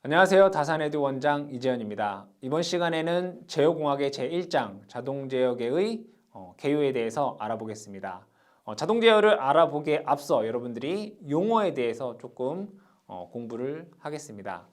안녕하세요. 다산에듀 원장 이재현입니다. 이번 시간에는 제어공학의 제1장 자동제어계의 개요에 대해서 알아보겠습니다. 자동제어를 알아보기에 앞서 여러분들이 용어에 대해서 조금 공부를 하겠습니다.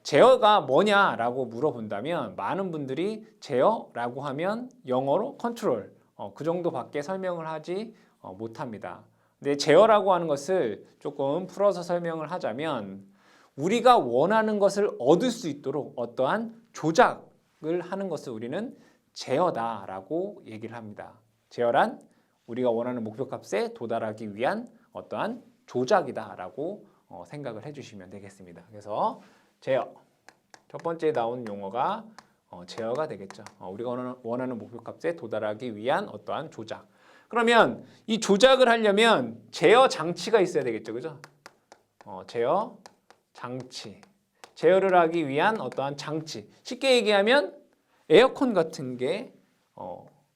제어가 뭐냐라고 물어본다면 많은 분들이 제어라고 하면 영어로 컨트롤 그 정도밖에 설명을 하지 못합니다. 근데 제어라고 하는 것을 조금 풀어서 설명을 하자면 우리가 원하는 것을 얻을 수 있도록 어떠한 조작을 하는 것을 우리는 제어다라고 얘기를 합니다. 제어란 우리가 원하는 목표값에 도달하기 위한 어떠한 조작이다라고 생각을 해주시면 되겠습니다. 그래서 제어, 첫 번째 나온 용어가 제어가 되겠죠. 우리가 원하는 목표값에 도달하기 위한 어떠한 조작. 그러면 이 조작을 하려면 제어 장치가 있어야 되겠죠, 그죠? 제어 장치, 제어를 하기 위한 어떠한 장치. 쉽게 얘기하면 에어컨 같은 게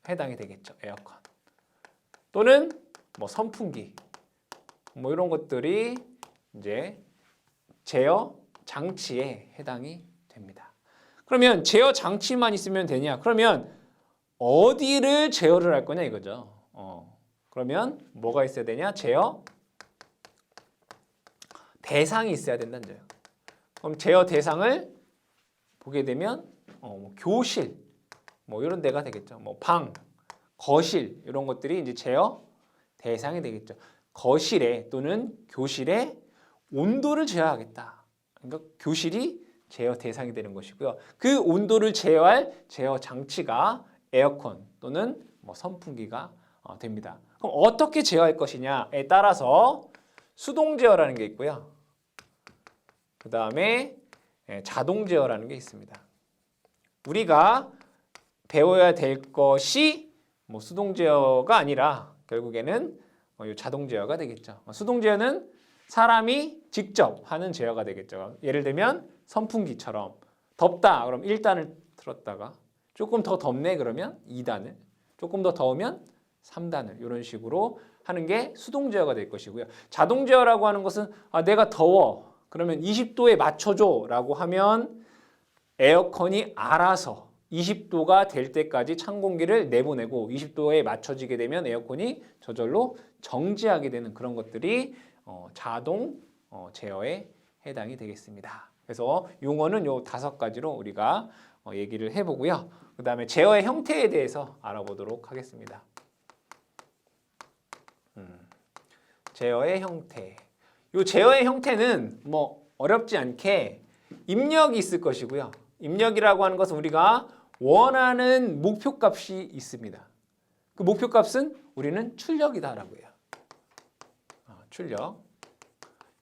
해당이 되겠죠. 에어컨 또는 뭐 선풍기, 뭐 이런 것들이 이제 제어 장치에 해당이 됩니다. 그러면 제어 장치만 있으면 되냐? 그러면 어디를 제어를 할 거냐 이거죠. 그러면 뭐가 있어야 되냐? 제어 대상이 있어야 된다는 거예요. 그럼 제어 대상을 보게 되면 교실 뭐 이런 데가 되겠죠. 뭐 방, 거실 이런 것들이 이제 제어 대상이 되겠죠. 거실에 또는 교실에 온도를 제어하겠다. 그러니까 교실이 제어 대상이 되는 것이고요. 그 온도를 제어할 제어 장치가 에어컨 또는 뭐 선풍기가 됩니다. 그럼 어떻게 제어할 것이냐에 따라서 수동 제어라는 게 있고요. 그 다음에 자동 제어라는 게 있습니다. 우리가 배워야 될 것이 뭐 수동 제어가 아니라 결국에는 자동 제어가 되겠죠. 수동 제어는 사람이 직접 하는 제어가 되겠죠. 예를 들면 선풍기처럼 덥다 그럼 1단을 틀었다가 조금 더 덥네 그러면 2단을 조금 더 더우면 3단을 이런 식으로 하는 게 수동 제어가 될 것이고요. 자동 제어라고 하는 것은 내가 더워 그러면 20도에 맞춰줘 라고 하면 에어컨이 알아서 20도가 될 때까지 찬 공기를 내보내고 20도에 맞춰지게 되면 에어컨이 저절로 정지하게 되는 그런 것들이 자동 제어에 해당이 되겠습니다. 그래서 용어는 요 5가지로 우리가 얘기를 해보고요. 그 다음에 제어의 형태에 대해서 알아보도록 하겠습니다. 제어의 형태. 이 제어의 형태는 뭐 어렵지 않게 입력이 있을 것이고요. 입력이라고 하는 것은 우리가 원하는 목표값이 있습니다. 그 목표값은 우리는 출력이다라고 해요. 출력.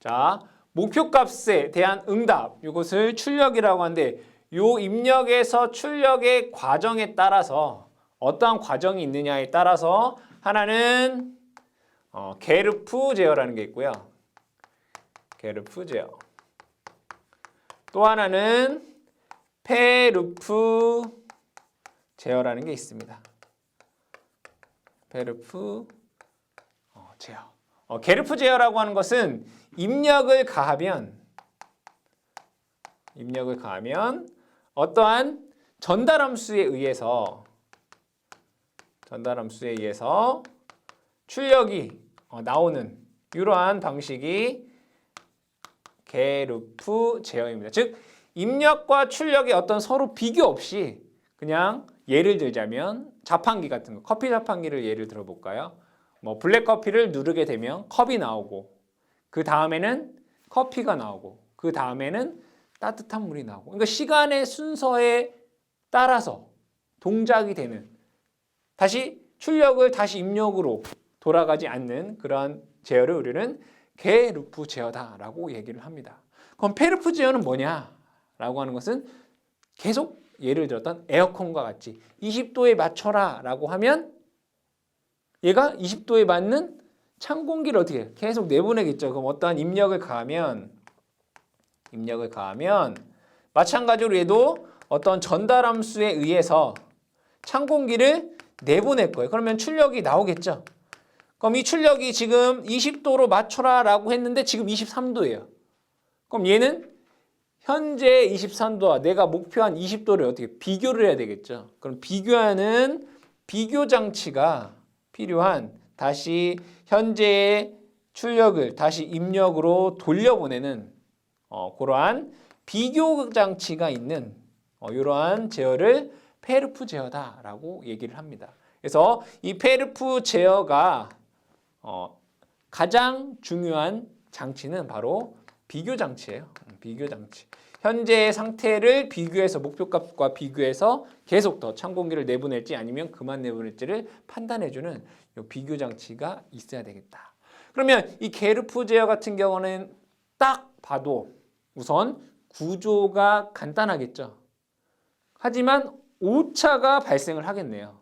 자, 목표값에 대한 응답, 이것을 출력이라고 하는데 이 입력에서 출력의 과정에 따라서 어떠한 과정이 있느냐에 따라서 하나는 게르프 제어라는 게 있고요. 게르프 제어. 또 하나는 페르프 제어라는 게 있습니다. 페르프 제어. 게르프 제어라고 하는 것은 입력을 가하면 어떠한 전달함수에 의해서 출력이 나오는 이러한 방식이 게르프 제어입니다. 즉 입력과 출력의 어떤 서로 비교 없이 그냥 예를 들자면 자판기 같은 거, 커피 자판기를 예를 들어볼까요? 뭐 블랙 커피를 누르게 되면 컵이 나오고 그 다음에는 커피가 나오고 그 다음에는 따뜻한 물이 나오고 그러니까 시간의 순서에 따라서 동작이 되는 다시 출력을 다시 입력으로 돌아가지 않는 그런 제어를 우리는 게르프 제어다라고 얘기를 합니다. 그럼 페르프 제어는 뭐냐라고 하는 것은 계속 예를 들었던 에어컨과 같이 20도에 맞춰라 라고 하면 얘가 20도에 맞는 찬 공기를 어떻게 해요? 계속 내보내겠죠. 그럼 어떠한 입력을 가하면 마찬가지로 얘도 어떤 전달함수에 의해서 찬 공기를 내보낼 거예요. 그러면 출력이 나오겠죠. 그럼 이 출력이 지금 20도로 맞춰라 라고 했는데 지금 23도예요. 그럼 얘는 현재 23도와 내가 목표한 20도를 어떻게 비교를 해야 되겠죠. 그럼 비교하는 비교 장치가 필요한 다시 현재의 출력을 다시 입력으로 돌려보내는 그러한 비교 장치가 있는 이러한 제어를 페르프 제어다라고 얘기를 합니다. 그래서 이 페르프 제어가 가장 중요한 장치는 바로 비교 장치예요. 비교 장치. 현재의 상태를 비교해서 목표값과 비교해서 계속 더 찬 공기를 내보낼지 아니면 그만 내보낼지를 판단해주는 이 비교 장치가 있어야 되겠다. 그러면 이 게르프 제어 같은 경우는 딱 봐도 우선 구조가 간단하겠죠. 하지만 오차가 발생을 하겠네요.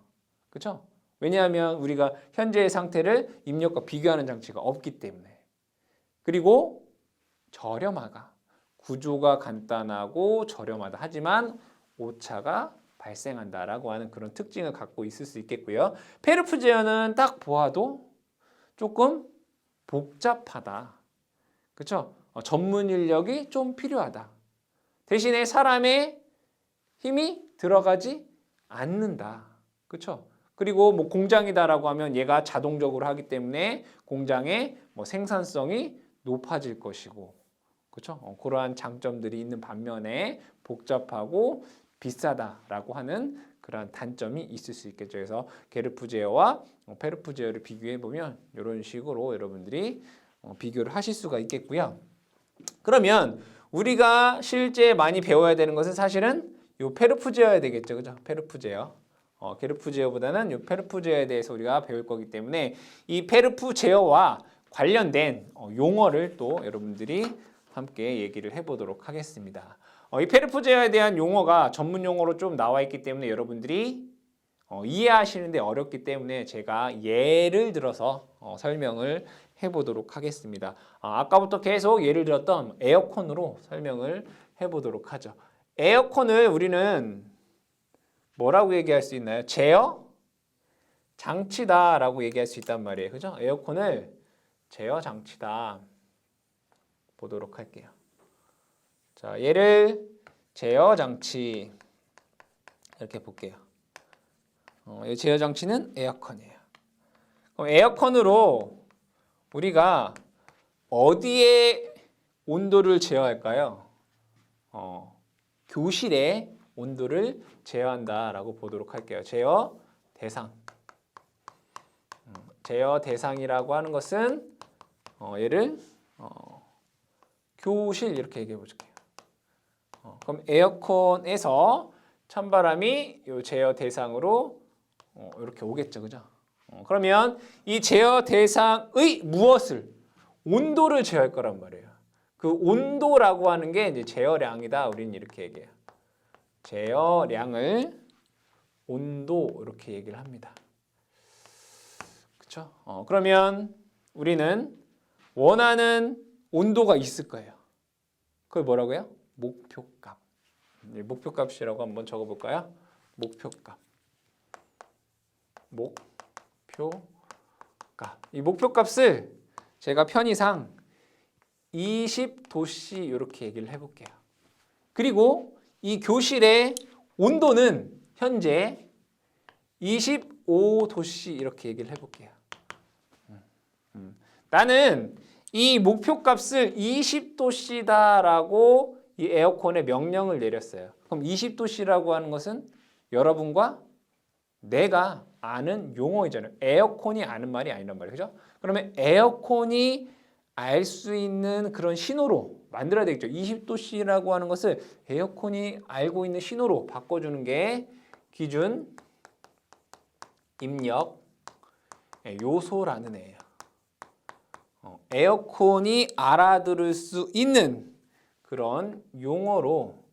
그렇죠? 왜냐하면 우리가 현재의 상태를 입력과 비교하는 장치가 없기 때문에. 그리고 저렴하다. 구조가 간단하고 저렴하다. 하지만 오차가 발생한다라고 하는 그런 특징을 갖고 있을 수 있겠고요. 페르프 제어는 딱 보아도 조금 복잡하다. 그렇죠? 전문 인력이 좀 필요하다. 대신에 사람의 힘이 들어가지 않는다. 그렇죠? 그리고 뭐 공장이다라고 하면 얘가 자동적으로 하기 때문에 공장의 뭐 생산성이 높아질 것이고, 그렇죠? 그러한 장점들이 있는 반면에 복잡하고 비싸다라고 하는 그런 단점이 있을 수 있겠죠. 그래서 게르프 제어와 페르프 제어를 비교해 보면 이런 식으로 여러분들이 비교를 하실 수가 있겠고요. 그러면 우리가 실제 많이 배워야 되는 것은 사실은 이 페르프 제어야 되겠죠. 그죠? 페르프 제어. 게르프 제어보다는 이 페르프 제어에 대해서 우리가 배울 거기 때문에 이 페르프 제어와 관련된 용어를 또 여러분들이 함께 얘기를 해보도록 하겠습니다. 이 페르프 제어에 대한 용어가 전문 용어로 좀 나와 있기 때문에 여러분들이 이해하시는데 어렵기 때문에 제가 예를 들어서 설명을 해보도록 하겠습니다. 아까부터 계속 예를 들었던 에어컨으로 설명을 해보도록 하죠. 에어컨을 우리는 뭐라고 얘기할 수 있나요? 제어 장치다라고 얘기할 수 있단 말이에요. 그죠? 에어컨을 제어 장치다. 보도록 할게요. 자, 얘를 제어 장치 이렇게 볼게요. 이 제어 장치는 에어컨이에요. 그럼 에어컨으로 우리가 어디에 온도를 제어할까요? 교실의 온도를 제어한다라고 보도록 할게요. 제어 대상. 제어 대상이라고 하는 것은 얘를 교실 이렇게 얘기해 볼게요. 그럼 에어컨에서 찬바람이 이 제어 대상으로 이렇게 오겠죠, 그죠? 그러면 이 제어 대상의 무엇을 온도를 제어할 거란 말이에요. 그 온도라고 하는 게 이제 제어량이다. 우리는 이렇게 얘기해요. 제어량을 온도 이렇게 얘기를 합니다. 그렇죠? 그러면 우리는 원하는 온도가 있을 거예요. 그걸 뭐라고요? 목표값. 목표값이라고 한번 적어볼까요? 목표값. 목표값. 이 목표값을 제가 편의상 20도씨 이렇게 얘기를 해볼게요. 그리고 이 교실의 온도는 현재 25도씨 이렇게 얘기를 해볼게요. 나는 이 목표값을 20도씨다라고 이 에어컨에 명령을 내렸어요. 그럼 20도씨라고 하는 것은 여러분과 내가 아는 용어이잖아요. 에어컨이 아는 말이 아니란 말이에요. 그죠? 그러면 에어컨이 알 수 있는 그런 신호로 만들어야 되겠죠. 20도씨라고 하는 것을 에어컨이 알고 있는 신호로 바꿔주는 게 기준 입력 요소라는 애예요. 에어컨이 알아들을 수 있는 그런 용어로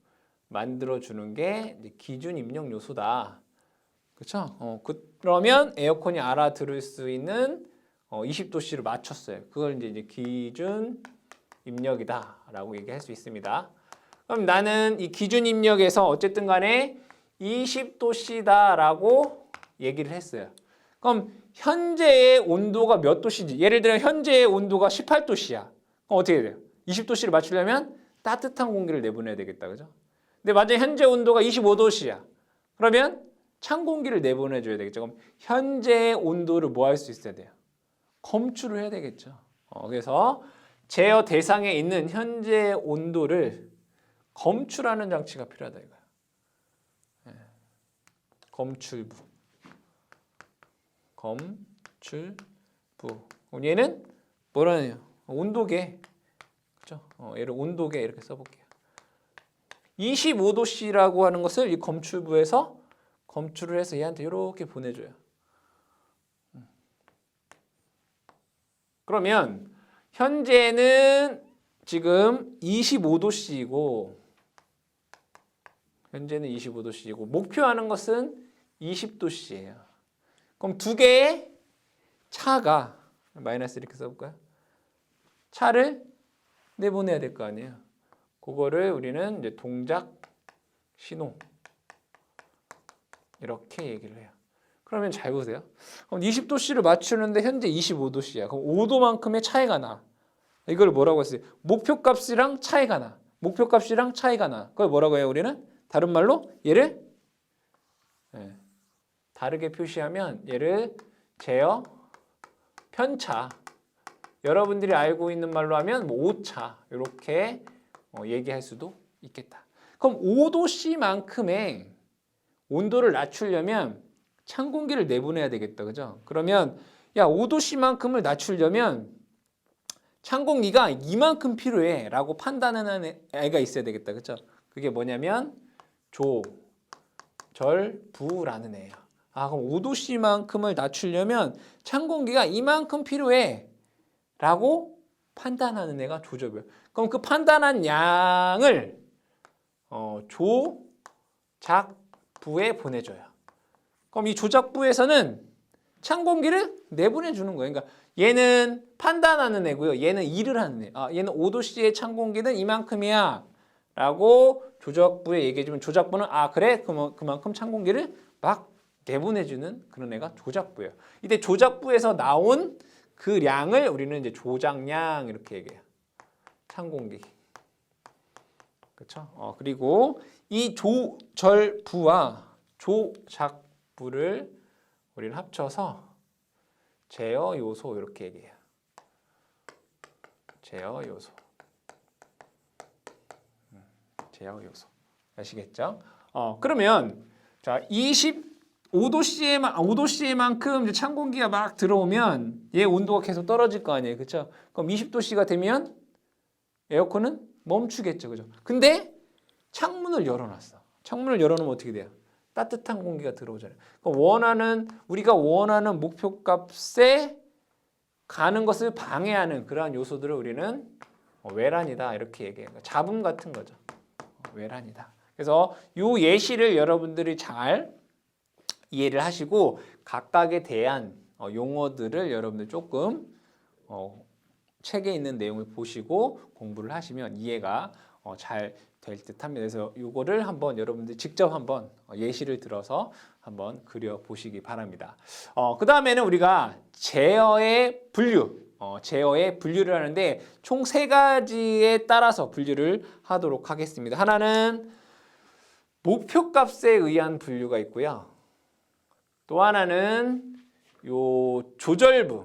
만들어주는 게 기준 입력 요소다. 그렇죠? 그러면 에어컨이 알아들을 수 있는 20도씨를 맞췄어요. 그걸 이제 기준 입력이다라고 얘기할 수 있습니다. 그럼 나는 이 기준 입력에서 어쨌든 간에 20도씨다라고 얘기를 했어요. 그럼 현재의 온도가 몇 도씨인지, 예를 들어 현재의 온도가 18도씨야. 그럼 어떻게 돼요? 20도씨를 맞추려면 따뜻한 공기를 내보내야 되겠다. 그죠? 근데 만약에 현재 온도가 25도씨야. 그러면 찬 공기를 내보내줘야 되겠죠. 그럼 현재 온도를 뭐 할 수 있어야 돼요? 검출을 해야 되겠죠. 그래서 제어 대상에 있는 현재 온도를 검출하는 장치가 필요하다 이거야. 검출부. 그럼 얘는 뭐라느냐? 온도계. 그죠? 얘를 온도계 이렇게 써볼게요. 25도씨라고 하는 것을 이 검출부에서 검출을 해서 얘한테 이렇게 보내줘요. 그러면 현재는 지금 25도씨이고 목표하는 것은 20도씨예요. 그럼 두 개의 차가 마이너스 이렇게 써볼까요? 차를 내보내야 될 거 아니에요. 그거를 우리는 이제 동작 신호 이렇게 얘기를 해요. 그러면 잘 보세요. 그럼 20도씨를 맞추는데 현재 25도씨야. 그럼 5도만큼의 차이가 나. 이걸 뭐라고 했어요? 목표값이랑 차이가 나. 목표값이랑 차이가 나. 그걸 뭐라고 해요? 우리는 다른 말로 얘를 다르게 표시하면 얘를 제어 편차. 여러분들이 알고 있는 말로 하면 뭐 오차 이렇게 얘기할 수도 있겠다. 그럼 5도씨만큼의 온도를 낮추려면 찬 공기를 내보내야 되겠다. 그죠? 그러면 야 5도씨만큼을 낮추려면 찬 공기가 이만큼 필요해 라고 판단하는 애가 있어야 되겠다. 그죠? 그게 뭐냐면 조절부라는 애예요. 그럼 5도씨만큼을 낮추려면 찬 공기가 이만큼 필요해 라고 판단하는 애가 조절부예요. 그럼 그 판단한 양을 조작부에 보내줘요. 그럼 이 조작부에서는 찬 공기를 내보내주는 거예요. 그러니까 얘는 판단하는 애고요. 얘는 일을 하는 애. 얘는 5도씨의 찬 공기는 이만큼이야 라고 조작부에 얘기해주면 조작부는 그래? 그만큼 찬 공기를 막 내보내주는 그런 애가 조작부예요. 이때 조작부에서 나온 그 량을 우리는 이제 조작량 이렇게 얘기해요. 찬 공기. 그렇죠? 그리고 이 조절부와 조작부를 우리는 합쳐서 제어 요소 이렇게 얘기해요. 제어 요소. 제어 요소. 아시겠죠? 그러면 자, 5도씨만큼 이제 찬 공기가 막 들어오면 얘 온도가 계속 떨어질 거 아니에요. 그렇죠? 그럼 20도씨가 되면 에어컨은 멈추겠죠. 그죠? 근데 창문을 열어놨어. 창문을 열어놓으면 어떻게 돼요? 따뜻한 공기가 들어오잖아요. 그러니까 우리가 원하는 목표값에 가는 것을 방해하는 그러한 요소들을 우리는 외란이다 이렇게 얘기해요. 그러니까 잡음 같은 거죠. 외란이다. 그래서 이 예시를 여러분들이 잘 이해를 하시고 각각에 대한 용어들을 여러분들 조금 책에 있는 내용을 보시고 공부를 하시면 이해가 잘 될 듯합니다. 그래서 이거를 한번 여러분들 직접 한번 예시를 들어서 한번 그려 보시기 바랍니다. 그 다음에는 우리가 제어의 분류를 하는데 총 3가지에 따라서 분류를 하도록 하겠습니다. 하나는 목표값에 의한 분류가 있고요. 또 하나는 요 조절부에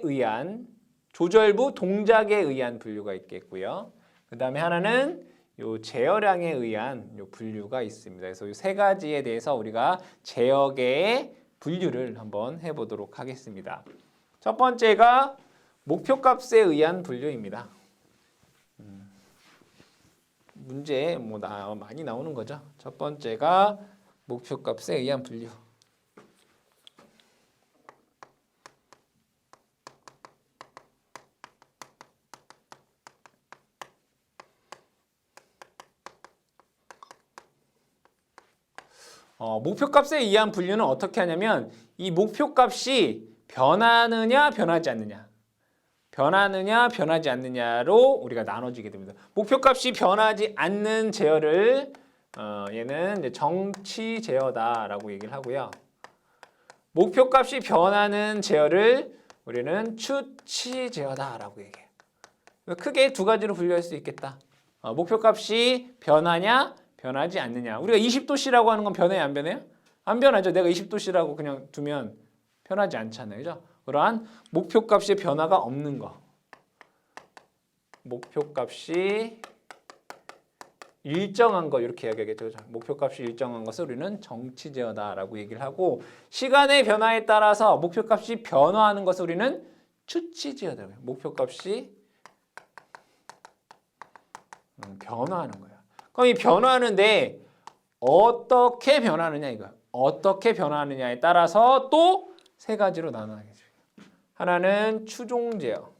의한 조절부 동작에 의한 분류가 있겠고요. 그 다음에 하나는 요 제어량에 의한 요 분류가 있습니다. 그래서 이 3가지에 대해서 우리가 제어계의 분류를 한번 해보도록 하겠습니다. 첫 번째가 목표값에 의한 분류입니다. 문제에 많이 나오는 거죠. 첫 번째가 목표값에 의한 분류. 목표값에 의한 분류는 어떻게 하냐면 이 목표값이 변하느냐 변하지 않느냐 변하지 않느냐로 우리가 나눠지게 됩니다. 목표값이 변하지 않는 제어를 얘는 이제 정치 제어다라고 얘기를 하고요. 목표값이 변하는 제어를 우리는 추치 제어다라고 얘기해요. 크게 두 가지로 분류할 수 있겠다. 목표값이 변하냐, 변하지 않느냐. 우리가 20도씨라고 하는 건 변해요, 안 변해요? 안 변하죠. 내가 20도씨라고 그냥 두면 변하지 않잖아요. 그죠? 그러한 목표값의 변화가 없는 거. 목표값이 일정한 거 이렇게 이야기하겠죠. 목표값이 일정한 것을 우리는 정치 제어다라고 얘기를 하고 시간의 변화에 따라서 목표값이 변화하는 것을 우리는 추치 제어다. 목표값이 변화하는 거야. 그럼 이 변화하는데 어떻게 변하느냐 이거야. 어떻게 변하느냐에 따라서 또 세 가지로 나눠야겠죠. 하나는 추종 제어.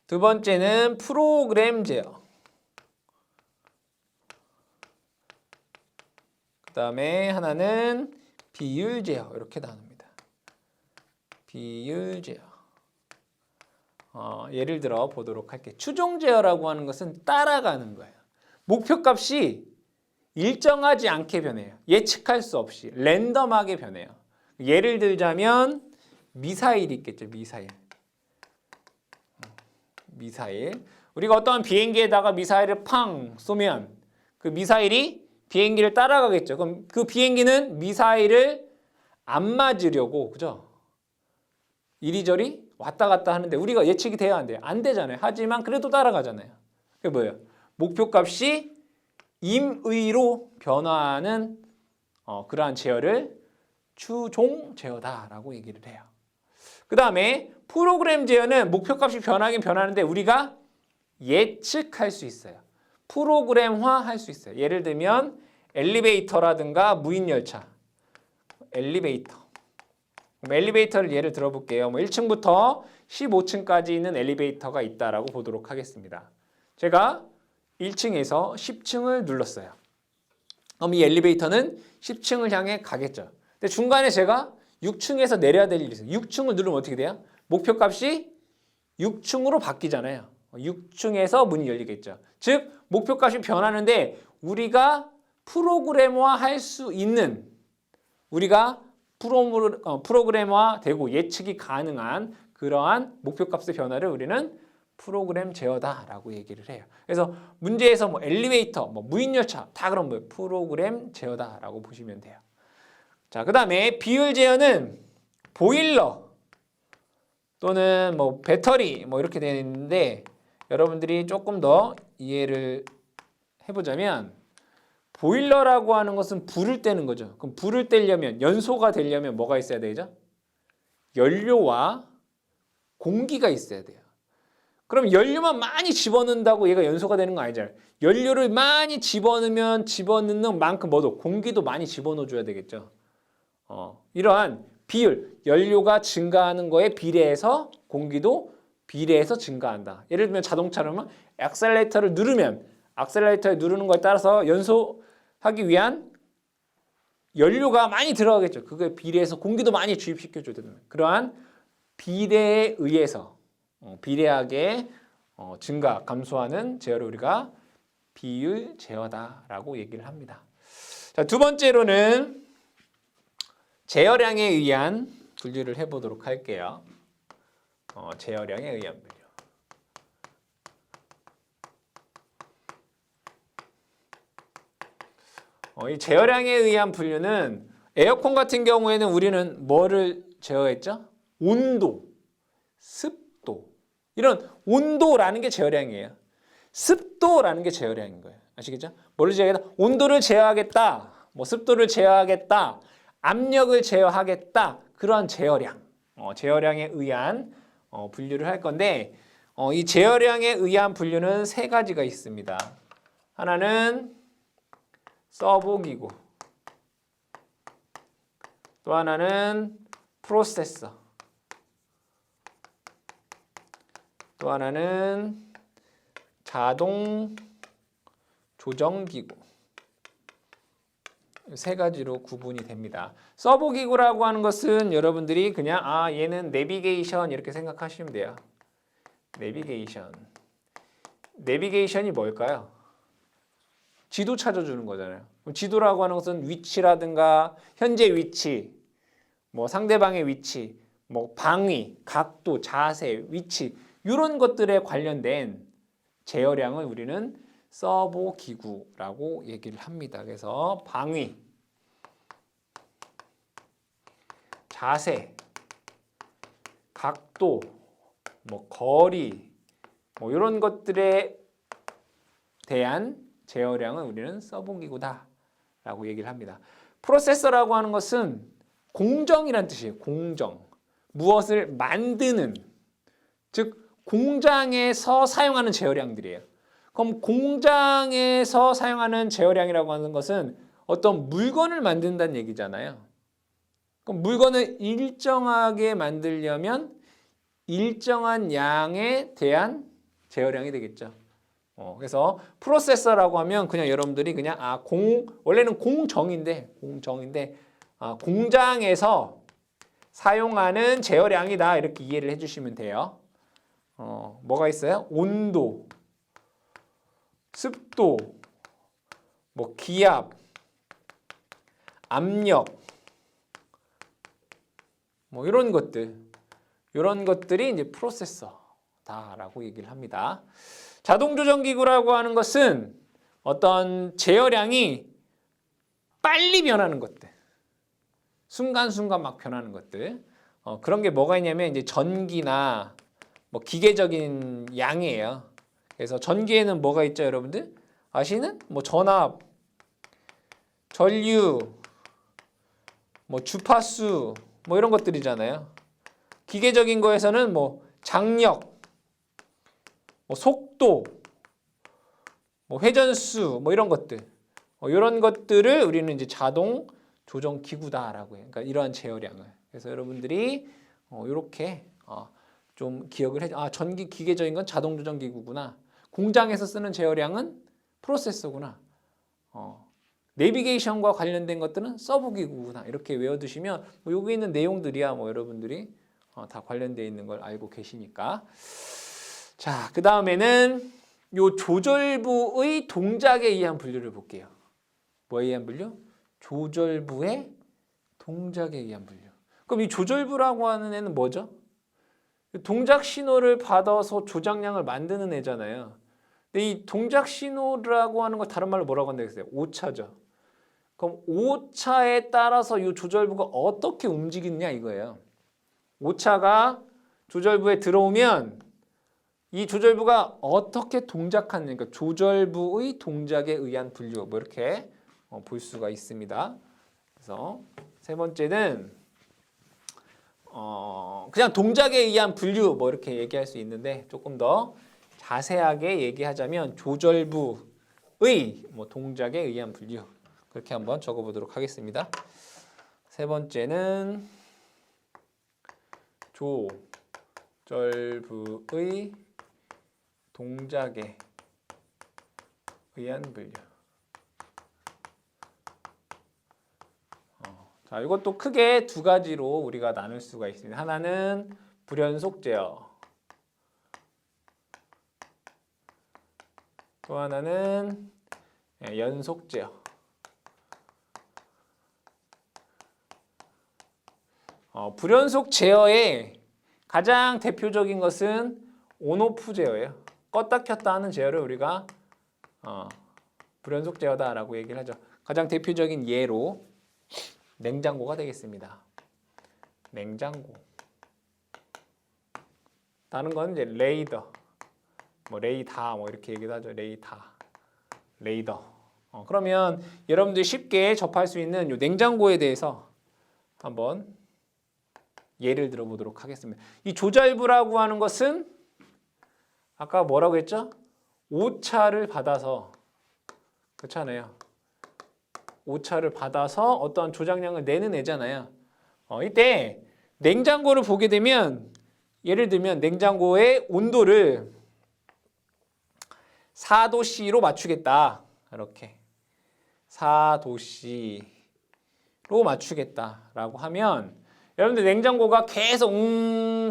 두 번째는 프로그램 제어. 그 다음에 하나는 비율 제어. 이렇게 나눕니다. 비율 제어. 예를 들어 보도록 할게요. 추종 제어라고 하는 것은 따라가는 거예요. 목표값이 일정하지 않게 변해요. 예측할 수 없이 랜덤하게 변해요. 예를 들자면 미사일이 있겠죠. 미사일. 우리가 어떤 비행기에다가 미사일을 팡 쏘면 그 미사일이 비행기를 따라가겠죠. 그럼 그 비행기는 미사일을 안 맞으려고 그죠? 이리저리 왔다 갔다 하는데 우리가 예측이 돼야 안 돼요. 안 되잖아요. 하지만 그래도 따라가잖아요. 그게 뭐예요? 목표값이 임의로 변화하는 그러한 제어를 추종 제어다라고 얘기를 해요. 그 다음에 프로그램 제어는 목표값이 변하긴 변하는데 우리가 예측할 수 있어요. 프로그램화 할 수 있어요. 예를 들면 엘리베이터라든가 무인열차. 엘리베이터를 예를 들어볼게요. 1층부터 15층까지 있는 엘리베이터가 있다라고 보도록 하겠습니다. 제가 1층에서 10층을 눌렀어요. 그럼 이 엘리베이터는 10층을 향해 가겠죠. 근데 중간에 제가 6층에서 내려야 될 일이 있어요. 6층을 누르면 어떻게 돼요? 목표값이 6층으로 바뀌잖아요. 6층에서 문이 열리겠죠. 즉 목표값이 변하는데 우리가 프로그램화 할 수 있는 우리가 프로그램화 되고 예측이 가능한 그러한 목표값의 변화를 우리는 프로그램 제어다라고 얘기를 해요. 그래서 문제에서 엘리베이터, 무인열차 다 그런 거예요. 프로그램 제어다라고 보시면 돼요. 자, 그다음에 비율 제어는 보일러 또는 배터리 이렇게 되어 있는데 여러분들이 조금 더 이해를 해보자면 보일러라고 하는 것은 불을 떼는 거죠. 그럼 불을 떼려면 연소가 되려면 뭐가 있어야 되죠? 연료와 공기가 있어야 돼요. 그럼 연료만 많이 집어넣는다고 얘가 연소가 되는 거 아니잖아요. 연료를 많이 집어넣는 만큼 공기도 많이 집어넣어줘야 되겠죠. 이러한 비율, 연료가 증가하는 거에 비례해서 공기도 비례해서 증가한다. 예를 들면 자동차라면 액셀레이터를 누르는 거에 따라서 연소하기 위한 연료가 많이 들어가겠죠. 그거에 비례해서 공기도 많이 주입시켜줘야 되는 그러한 비례에 의해서 비례하게 증가, 감소하는 제어를 우리가 비율 제어다라고 얘기를 합니다. 자, 두 번째로는 제어량에 의한 분류를 해보도록 할게요. 제어량에 의한 분류. 이 제어량에 의한 분류는 에어컨 같은 경우에는 우리는 뭐를 제어했죠? 온도, 습도. 이런 온도라는 게 제어량이에요. 습도라는 게 제어량인 거예요. 아시겠죠? 뭐를 제어하겠다? 온도를 제어하겠다. 습도를 제어하겠다. 압력을 제어하겠다. 그런 제어량. 제어량에 의한 분류를 할 건데 이 제어량에 의한 분류는 세 가지가 있습니다. 하나는 서버기구. 또 하나는 프로세서. 또 하나는 자동 조정기구. 세 가지로 구분이 됩니다. 서버기구라고 하는 것은 여러분들이 그냥 얘는 내비게이션 이렇게 생각하시면 돼요. 내비게이션이 뭘까요? 지도 찾아주는 거잖아요. 지도라고 하는 것은 위치라든가 현재 위치, 상대방의 위치, 뭐 방위, 각도, 자세, 위치 이런 것들에 관련된 제어량을 우리는 서보 기구라고 얘기를 합니다. 그래서 방위, 자세, 각도, 뭐 거리, 뭐 이런 것들에 대한 제어량을 우리는 서보 기구다라고 얘기를 합니다. 프로세서라고 하는 것은 공정이란 뜻이에요. 공정. 무엇을 만드는, 즉 공장에서 사용하는 제어량들이에요. 그럼 공장에서 사용하는 제어량이라고 하는 것은 어떤 물건을 만든다는 얘기잖아요. 그럼 물건을 일정하게 만들려면 일정한 양에 대한 제어량이 되겠죠. 그래서 프로세서라고 하면 그냥 여러분들이 그냥 원래는 공정인데 공장에서 사용하는 제어량이다 이렇게 이해를 해주시면 돼요. 뭐가 있어요? 온도, 습도, 뭐 기압, 압력, 뭐 이런 것들이 이제 프로세서다라고 얘기를 합니다. 자동 조정 기구라고 하는 것은 어떤 제어량이 빨리 변하는 것들, 순간순간 막 변하는 것들, 그런 게 뭐가 있냐면 이제 전기나 뭐 기계적인 양이에요. 그래서 전기에는 뭐가 있죠, 여러분들? 아시는? 뭐 전압, 전류, 뭐 주파수, 뭐 이런 것들이잖아요. 기계적인 거에서는 뭐 장력, 뭐 속도, 뭐 회전수, 뭐 이런 것들, 이런 것들을 우리는 이제 자동 조정 기구다라고 해요. 그러니까 이러한 제어량을. 그래서 여러분들이 이렇게 좀 기억을 해. 전기 기계적인 건 자동 조정 기구구나. 공장에서 쓰는 제어량은 프로세서구나. 내비게이션과 관련된 것들은 서브 기구구나. 이렇게 외워두시면 뭐 여기 있는 내용들이야 뭐 여러분들이 다 관련되어 있는 걸 알고 계시니까. 자, 그 다음에는 요 조절부의 동작에 의한 분류를 볼게요. 뭐에 의한 분류? 조절부의 동작에 의한 분류. 그럼 이 조절부라고 하는 애는 뭐죠? 동작 신호를 받아서 조작량을 만드는 애잖아요. 근데 이 동작 신호라고 하는 걸 다른 말로 뭐라고 한다고 했어요? 오차죠. 그럼 오차에 따라서 이 조절부가 어떻게 움직이느냐 이거예요. 오차가 조절부에 들어오면 이 조절부가 어떻게 동작하느냐, 그러니까 조절부의 동작에 의한 분류, 뭐 이렇게 볼 수가 있습니다. 그래서 세 번째는 그냥 동작에 의한 분류 뭐 이렇게 얘기할 수 있는데 조금 더 자세하게 얘기하자면 조절부의 뭐 동작에 의한 분류 그렇게 한번 적어보도록 하겠습니다. 세 번째는 조절부의 동작에 의한 분류. 자, 이것도 크게 두 가지로 우리가 나눌 수가 있습니다. 하나는 불연속 제어, 또 하나는 연속 제어. 불연속 제어의 가장 대표적인 것은 온오프 제어예요. 껐다 켰다 하는 제어를 우리가 불연속 제어다라고 얘기를 하죠. 가장 대표적인 예로 냉장고가 되겠습니다. 냉장고. 다른 건 이제 레이더, 뭐 레이다 뭐 이렇게 얘기도 하죠. 레이더. 그러면 여러분들이 쉽게 접할 수 있는 이 냉장고에 대해서 한번 예를 들어보도록 하겠습니다. 이 조절부라고 하는 것은 아까 뭐라고 했죠? 오차를 받아서, 그렇잖아요. 오차를 받아서 어떠한 조작량을 내는 애잖아요. 이때 냉장고를 보게 되면 예를 들면 냉장고의 온도를 4도C로 맞추겠다. 이렇게 4도C로 맞추겠다라고 하면 여러분들 냉장고가 계속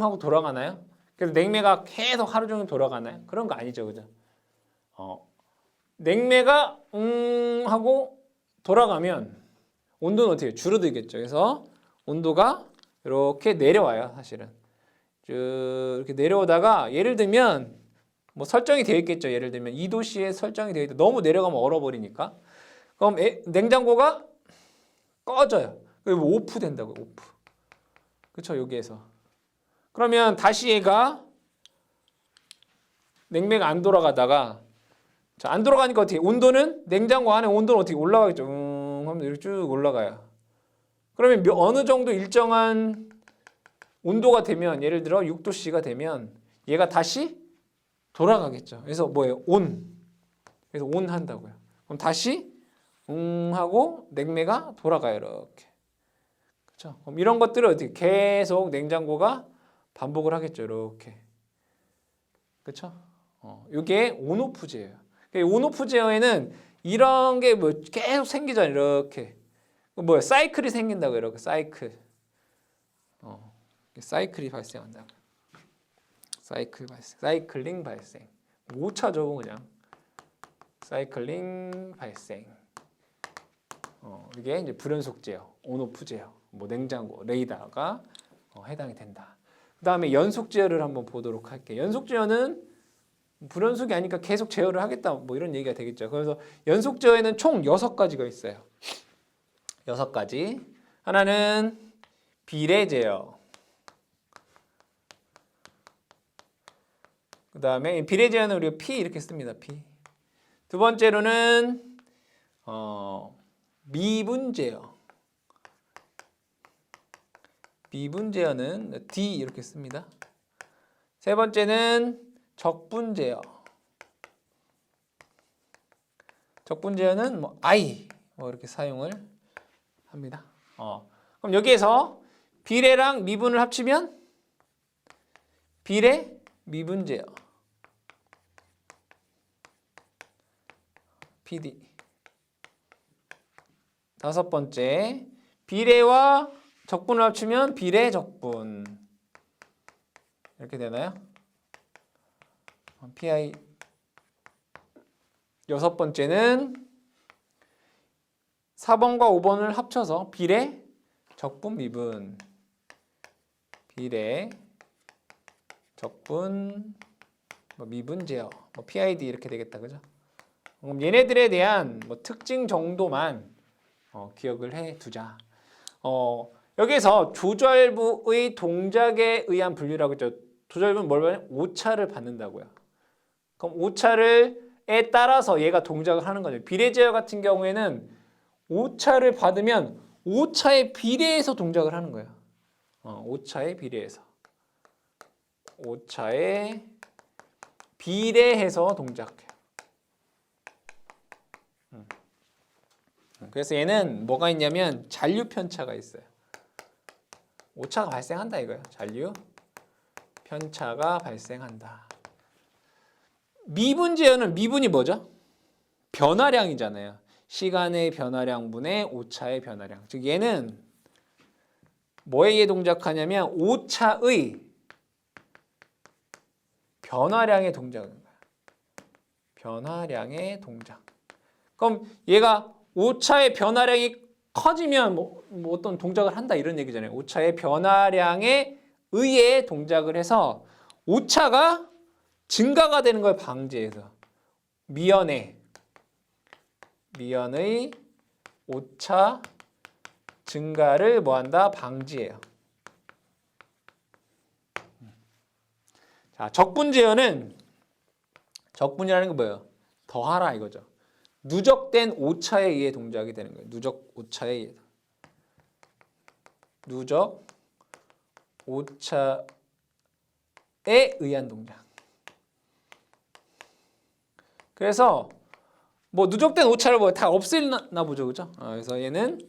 하고 돌아가나요? 그래서 냉매가 계속 하루 종일 돌아가나요? 그런 거 아니죠, 그죠? 냉매가 하고 돌아가면 온도는 어떻게 해요? 줄어들겠죠. 그래서 온도가 이렇게 내려와요. 사실은 쭉 이렇게 내려오다가 예를 들면 뭐 설정이 되어 있겠죠. 예를 들면 2도씨에 설정이 되어 있다. 너무 내려가면 얼어버리니까. 그럼 냉장고가 꺼져요. 그리고 오프 된다고요. 오프. 그렇죠. 여기에서. 그러면 다시 얘가 냉매가 안 돌아가다가 자, 안 돌아가니까 어떻게 온도는 냉장고 안에 온도는 어떻게 올라가겠죠. 하면 이렇게 쭉 올라가요. 그러면 어느 정도 일정한 온도가 되면 예를 들어 6도씨가 되면 얘가 다시 돌아가겠죠. 그래서 뭐예요? 온. 그래서 온 한다고요. 그럼 다시 하고 냉매가 돌아가요. 이렇게. 그렇죠? 그럼 이런 것들을 어떻게 계속 냉장고가 반복을 하겠죠. 이렇게. 그렇죠? 이게 온오프 제어예요. 온오프 제어에는 이런 게 뭐 계속 생기잖아요. 이렇게. 뭐야? 사이클이 생긴다고 이렇게 사이클. 사이클이 발생한다고. 사이클 발생. 사이클링 발생. 5차죠, 그냥. 사이클링 발생. 이게 이제 불연속 제어, 온오프 제어, 뭐 냉장고, 레이더가 해당이 된다. 그다음에 연속 제어를 한번 보도록 할게요. 연속 제어는 불연속이 아니니까 계속 제어를 하겠다. 뭐 이런 얘기가 되겠죠. 그래서 연속 제어에는 총 6가지가 있어요. 6가지. 하나는 비례 제어. 그다음에 비례 제어는 우리가 P 이렇게 씁니다. P. 두 번째로는 미분 제어. 미분 제어는 D 이렇게 씁니다. 세 번째는 적분 제어. 적분 제어는 뭐 I 뭐 이렇게 사용을 합니다. 그럼 여기에서 비례랑 미분을 합치면 비례 미분 제어. PD. 다섯 번째, 비례와 적분을 합치면 비례 적분. 이렇게 되나요? PI. 여섯 번째는 4번과 5번을 합쳐서 비례 적분 미분. 비례 적분 뭐 미분 제어. 뭐 PID 이렇게 되겠다. 그죠? 그럼 얘네들에 대한 뭐 특징 정도만 기억을 해 두자. 여기서 조절부의 동작에 의한 분류라고 했죠. 조절부는 뭘 받냐면 오차를 받는다고요. 그럼 오차를에 따라서 얘가 동작을 하는 거죠. 비례제어 같은 경우에는 오차를 받으면 오차에 비례해서 동작을 하는 거예요. 오차에 비례해서. 오차에 비례해서 동작해요. 그래서 얘는 뭐가 있냐면 잔류 편차가 있어요. 오차가 발생한다 이거예요. 잔류 편차가 발생한다. 미분 제어는 미분이 뭐죠? 변화량이잖아요. 시간의 변화량분의 오차의 변화량. 즉 얘는 뭐에 의해 동작하냐면 오차의 변화량의 동작인 거예요. 변화량의 동작. 그럼 얘가 오차의 변화량이 커지면 뭐 어떤 동작을 한다 이런 얘기잖아요. 오차의 변화량에 의해 동작을 해서 오차가 증가가 되는 걸 방지해서 미연의 오차 증가를 뭐한다? 방지해요. 자, 적분 제어는 적분이라는 게 뭐예요? 더하라 이거죠. 누적된 오차에 의해 동작이 되는 거예요. 누적 오차에 의해. 누적 오차에 의한 동작. 그래서 뭐 누적된 오차를 뭐 다 없애나 보죠, 그죠? 그래서 얘는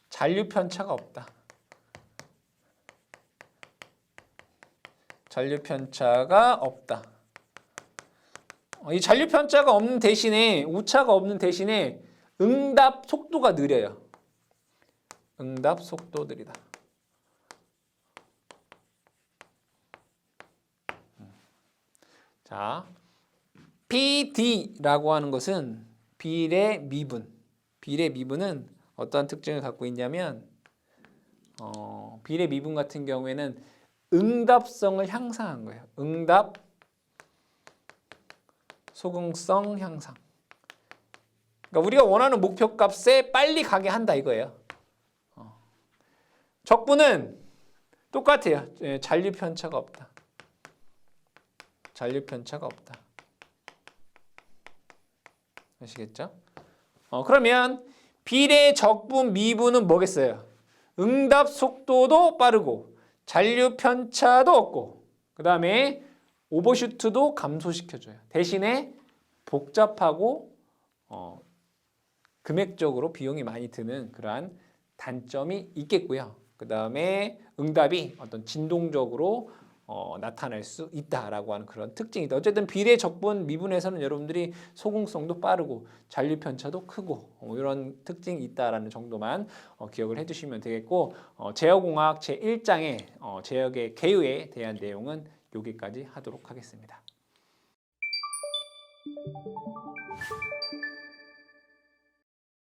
잔류 편차가 없다. 잔류 편차가 없다. 이 잔류 편차가 없는 대신에 오차가 없는 대신에 응답 속도가 느려요. 응답 속도 느리다. 자, PD라고 하는 것은 비례 미분. 비례 미분은 어떠한 특징을 갖고 있냐면 비례 미분 같은 경우에는 응답성을 향상한 거예요. 응답 소근성 향상. 그러니까 우리가 원하는 목표값에 빨리 가게 한다 이거예요. 적분은 똑같아요. 잔류 편차가 없다. 잔류 편차가 없다. 아시겠죠? 그러면 비례 적분 미분은 뭐겠어요? 응답 속도도 빠르고 잔류 편차도 없고 그 다음에 오버슈트도 감소시켜줘요. 대신에 복잡하고 금액적으로 비용이 많이 드는 그러한 단점이 있겠고요. 그 다음에 응답이 어떤 진동적으로 나타날 수 있다라고 하는 그런 특징이 있다. 어쨌든 비례 적분 미분에서는 여러분들이 소궁성도 빠르고 잔류 편차도 크고 이런 특징이 있다라는 정도만 기억을 해두시면 되겠고 제어공학 제1장의 제역의 개요에 대한 내용은 여기까지 하도록 하겠습니다.